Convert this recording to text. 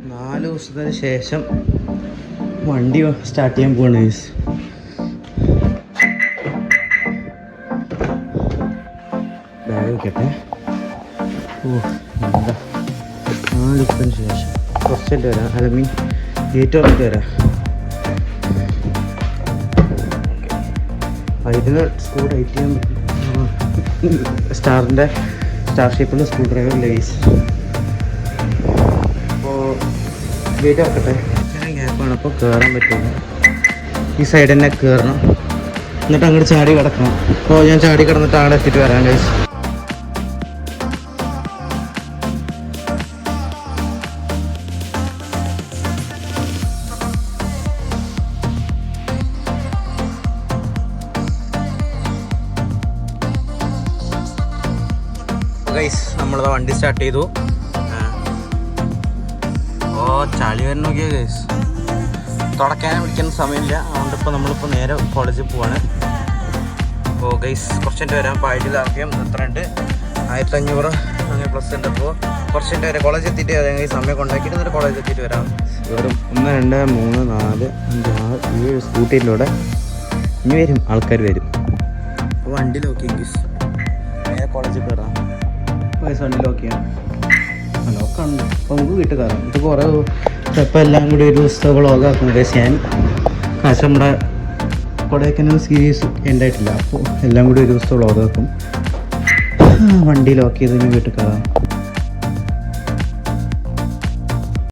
4 ദിവസത്തിന് ശേഷം വണ്ടി സ്റ്റാർട്ട് ചെയ്യാൻ പോവാണ് ഗൈസ്. ബാഗ് വെക്കട്ടെ. എന്താ 4 ദിവസത്തിന് ശേഷം കുറച്ചിട്ട് വരാം. അല്ല ഗേറ്റ് തുറന്നിട്ട് വരാം. ഇതിന് സ്ക്രൂ ടൈറ്റ് ചെയ്യാൻ പറ്റും. സ്റ്റാർ ഷേപ്പിലുള്ള സ്ക്രൂ ഡ്രൈവർ ഗൈസ്. അപ്പോൾ ഗേറ്റ് തുറക്കട്ടെ. ഇങ്ങനെ ഗ്യാപ്പാണ്, അപ്പോൾ കയറാൻ പറ്റില്ല. ഈ സൈഡ് തന്നെ കയറണം, എന്നിട്ട് അങ്ങോട്ട് ചാടി കിടക്കണം. അപ്പോൾ ഞാൻ ചാടി കിടന്നിട്ട് അവിടെ എത്തിയിട്ട് വരാം ഗൈസ്. ഗൈസ് നമ്മളത് വണ്ടി സ്റ്റാർട്ട് ചെയ്തു. ചളി വരെ നോക്കിയാ ഗൈസ്, തുടക്കാനും പിടിക്കുന്ന സമയമില്ല. അതുകൊണ്ട് ഇപ്പോൾ നമ്മളിപ്പോൾ നേരെ കോളേജിൽ പോവാണ്. അപ്പോൾ ഗൈസ് കുറച്ചിട്ട് വരാം. അപ്പോൾ ഐഡിയൽ RPM എത്ര ഉണ്ട്? 1500 അങ്ങനെ പ്ലസ് ഉണ്ട്. അപ്പോൾ കുറച്ചിട്ട് വരാം. കോളേജ് എത്തിയിട്ട് വരാം ഗൈസ്. സമയം കൊണ്ടാക്കിയിട്ട് എന്നിട്ട് കോളേജ് എത്തിയിട്ട് വരാം. വെറും 1 2 3 4 5 6 7 സ്കൂട്ടിയിലൂടെ ഇനി വരും, ആൾക്കാർ വരും. അപ്പോൾ വണ്ടി ലോക്ക് ചെയ്യും ഗൈസ്. നേരെ കോളേജിൽ കയറാം. ഗൈസ് വണ്ടി ലോക്ക് ചെയ്യാം. ലോക്കാണ്. അപ്പോൾ നമുക്ക് വീട്ടിൽ കയറാം. ഇത് കുറേ ഇപ്പോൾ എല്ലാം കൂടി ഒരു ദിവസത്തെ വ്ളോഗാക്കും ഗൈസ് ഞാൻ. കാശ് നമ്മുടെ കൊടൈക്കനാൽ സീരീസ് ഉണ്ടായിട്ടില്ല. അപ്പോൾ എല്ലാം കൂടി ഒരു ദിവസത്തെ വ്ളോഗാക്കും. വണ്ടി ലോക്ക് ചെയ്ത് ഇനി വീട്ടിൽ കയറാം.